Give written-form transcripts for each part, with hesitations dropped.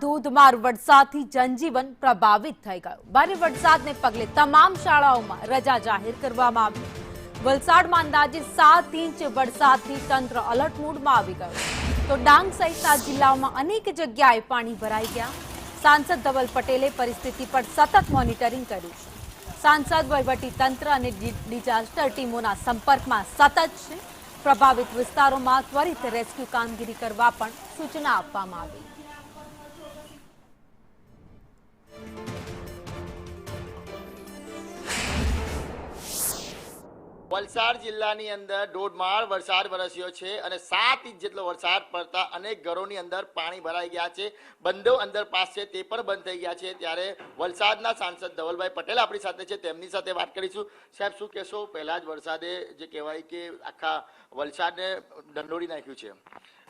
ધોધમાર વરસાદથી જનજીવન પ્રભાવિત થઈ ગયું। ભારે વરસાદને પગલે તમામ શાળાઓમાં રજા જાહેર કરવામાં આવી। વલસાડમાં અંદાજે 7 ઇંચ વરસાદથી તંત્ર એલર્ટ મોડમાં આવી ગયું તો ડાંગ સહિતના જિલ્લાઓમાં અનેક જગ્યાએ પાણી ભરાઈ ગયા। સાંસદ ધવલ પટેલે પરિસ્થિતિ પર સતત મોનિટરિંગ કર્યું છે। સાંસદ વહીવટી તંત્ર અને ડિઝાસ્ટર ટીમોના સંપર્કમાં સતત છે। પ્રભાવિત વિસ્તારોમાં ત્વરિત રેસ્ક્યુ કામગીરી કરવા પણ સૂચના આપવામાં આવી। વલસાડ જિલ્લાની અંદર ધોધમાર વરસાદ વરસ્યો છે અને 7 ઇંચ જેટલો વરસાદ પડતા અનેક ઘરોની અંદર પાણી ભરાઈ ગયા છે। બંધો અંડરપાસ છે તે પણ બંધ થઈ ગયા છે। ત્યારે વલસાડના સાંસદ ધવલભાઈ પટેલ આપણી સાથે છે, તેમની સાથે વાત કરીશું। સાહેબ, શું કહેશો? પહેલા જ વરસાદે જે કહેવાય કે આખા વલસાડને દંડોળી નાખ્યું છે।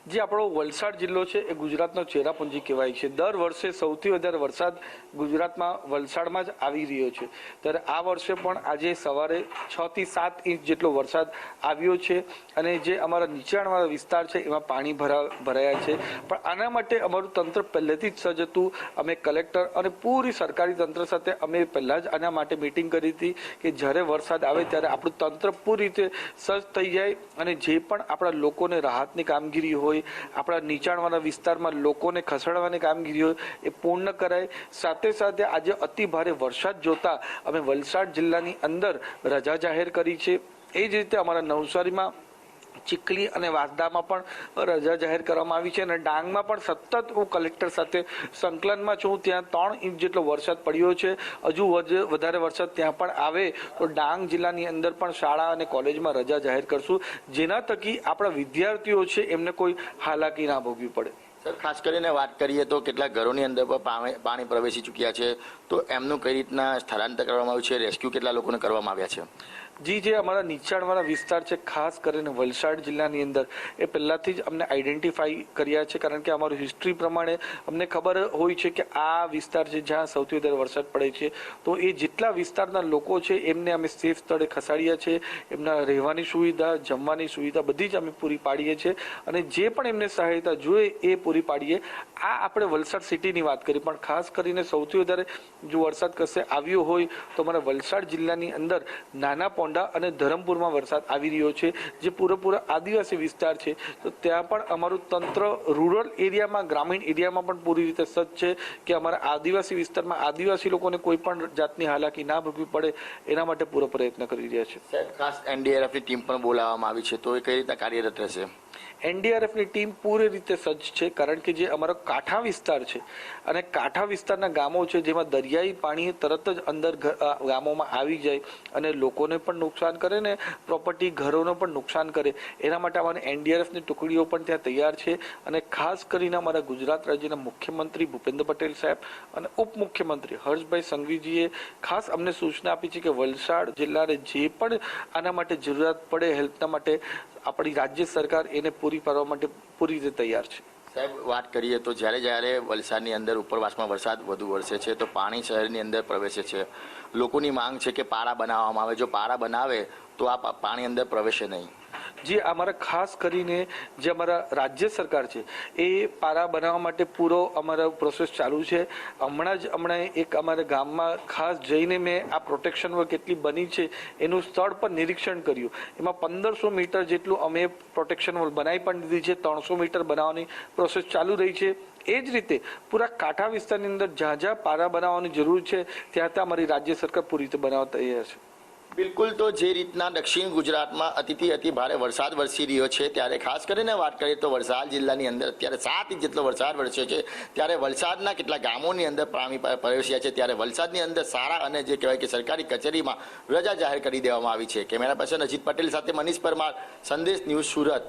જે આપણો વલસાડ જિલ્લો છે એ ગુજરાતનો ચેરાપુંજી કહેવાય છે। દર વર્ષે સૌથી વધારે વરસાદ ગુજરાતમાં વલસાડમાં જ આવી રહ્યો છે। ત્યારે આ વર્ષે પણ આજે સવારે 6 થી 7 ઇંચ જેટલો વરસાદ આવ્યો છે અને જે અમારા નીચાણવાળા વિસ્તાર છે એમાં પાણી ભરાયા છે। પણ આના માટે અમારું તંત્ર પહેલેથી જ સજ્જ હતું। અમે કલેક્ટર અને પૂરી સરકારી તંત્ર સાથે અમે પહેલા જ આના માટે મીટિંગ કરી હતી કે જ્યારે વરસાદ આવે ત્યારે આપણું તંત્ર પૂરી રીતે સજ્જ થઈ જાય અને જે પણ આપણા લોકોને રાહતની કામગીરી હોય, આપણા નીચાણવાળા વિસ્તારમાં લોકોને ખસેડવાની કામગીરી હોય એ પૂર્ણ કરાય। સાથે સાથે આજે અતિ ભારે વરસાદ જોતા અમે વલસાડ જિલ્લાની અંદર રજા જાહેર કરી છે। એ જ રીતે અમારા નવસારીમાં ચીખલી અને વાંસદામાં પણ રજા જાહેર કરવામાં આવી છે અને ડાંગમાં પણ સતત હું કલેક્ટર સાથે સંકલનમાં છું। ત્યાં 3 ઇંચ જેટલો વરસાદ પડ્યો છે। હજુ વધારે વરસાદ ત્યાં પણ આવે તો ડાંગ જિલ્લાની અંદર પણ શાળા અને કોલેજમાં રજા જાહેર કરશું, જેના થકી આપણા વિદ્યાર્થીઓ છે એમને કોઈ હાલાકી ના ભોગવી પડે। સર, ખાસ કરીને વાત કરીએ તો કેટલાક ઘરોની અંદર પણ પાણી પ્રવેશી ચૂક્યા છે, તો એમનું કઈ રીતના સ્થળાંતર કરવામાં આવ્યું છે? રેસ્ક્યુ કેટલા લોકોને કરવામાં આવ્યા છે? જી, જે અમારા નીચાણવાળા વિસ્તાર છે ખાસ કરીને વલસાડ જિલ્લાની અંદર એ પહેલાંથી જ અમને આઈડેન્ટિફાઈ કર્યા છે, કારણ કે અમારું હિસ્ટ્રી પ્રમાણે અમને ખબર હોય છે કે આ વિસ્તાર છે જ્યાં સૌથી વધારે વરસાદ પડે છે। તો એ જેટલા વિસ્તારના લોકો છે એમને અમે સેફ સ્થળે ખસાડ્યા છે। એમના રહેવાની સુવિધા, જમવાની સુવિધા બધી જ અમે પૂરી પાડીએ છીએ અને જે પણ એમને સહાયતા જોઈએ એ પૂરી પાડીએ। આ આપણે વલસાડ સિટીની વાત કરી, પણ ખાસ કરીને સૌથી વધારે જો વરસાદ કશે આવ્યો હોય તો અમારા વલસાડ જિલ્લાની અંદર નાના પોંડા અને ધરમપુરમાં વરસાદ આવી રહ્યો છે, જે પૂરેપૂરા આદિવાસી વિસ્તાર છે। તો ત્યાં પણ અમારું તંત્ર રૂરલ એરિયામાં, ગ્રામીણ એરિયામાં પણ પૂરી રીતે સજ્જ છે કે અમારા આદિવાસી વિસ્તારમાં આદિવાસી લોકોને કોઈ પણ જાતની હાલાકી ના ભોગવી પડે એના માટે પૂરો પ્રયત્ન કરી રહ્યા છે। ખાસ એનડીઆરએફની ટીમ પણ બોલાવવામાં આવી છે, તો એ કઈ રીતે કાર્યરત રહેશે? એનડીઆરએફની ટીમ પૂરી રીતે સજ્જ છે, કારણ કે જે અમારો કાંઠા વિસ્તાર છે અને કાંઠા વિસ્તારના ગામો છે જેમાં દરિયાઈ પાણી તરત જ અંદર ગામોમાં આવી જાય અને લોકોને પણ નુકસાન કરે ને પ્રોપર્ટી ઘરોને પણ નુકસાન કરે, એના માટે અમારી એનડીઆરએફની ટુકડીઓ પણ ત્યાં તૈયાર છે। અને ખાસ કરીને અમારા ગુજરાત રાજ્યના મુખ્યમંત્રી ભૂપેન્દ્ર પટેલ સાહેબ અને ઉપમુખ્યમંત્રી હર્ષભાઈ સંઘવીજીએ ખાસ અમને સૂચના આપી છે કે વલસાડ જિલ્લાને જે પણ આના માટે જરૂરિયાત પડે હેલ્પના માટે આપણી રાજ્ય સરકાર એને પૂરી પાડવા માટે પૂરી રીતે તૈયાર છે। સાહેબ, વાત કરીએ તો જ્યારે વલસાડની અંદર ઉપરવાસમાં વરસાદ વધુ વરસે છે તો પાણી શહેરની અંદર પ્રવેશે છે। લોકોની માંગ છે કે પારા બનાવવામાં આવે, જો પારા બનાવે તો આ પાણી અંદર પ્રવેશે નહીં। જે અમારા ખાસ કરીને જે અમારા રાજ્ય સરકાર છે એ પારા બનાવવા માટે પૂરો અમારા પ્રોસેસ ચાલુ છે। હમણાં એક અમારા ગામમાં ખાસ જઈને મેં આ પ્રોટેક્શન વર્ક કેટલી બની છે એનું સ્થળ પર નિરીક્ષણ કર્યું। એમાં 1500 મીટર જેટલું અમે પ્રોટેક્શન વર્ક બનાવી પણ દીધી છે। 300 મીટર બનાવવાની પ્રોસેસ ચાલુ રહી છે। એ જ રીતે પૂરા કાંઠા વિસ્તારની અંદર જ્યાં જ્યાં પારા બનાવવાની જરૂર છે ત્યાં ત્યાં અમારી રાજ્ય સરકાર પૂરી રીતે બનાવવા તૈયાર છે। બિલકુલ, તો જે રીતના દક્ષિણ ગુજરાતમાં અતિ ભારે વરસાદ વરસી રહ્યો છે ત્યારે ખાસ કરીને વાત કરીએ તો વલસાડ જિલ્લાની અંદર અત્યારે 7 ઇંચ જેટલો વરસાદ વરસ્યો છે। ત્યારે વલસાડના કેટલા ગામોની અંદર પાણી પ્રવેશ્યા છે। ત્યારે વલસાડની અંદર શાળા અને જે કહેવાય કે સરકારી કચેરીમાં રજા જાહેર કરી દેવામાં આવી છે। કેમેરા પર્સન અજીત પટેલ સાથે મનીષ પરમાર, સંદેશ ન્યૂઝ, સુરત।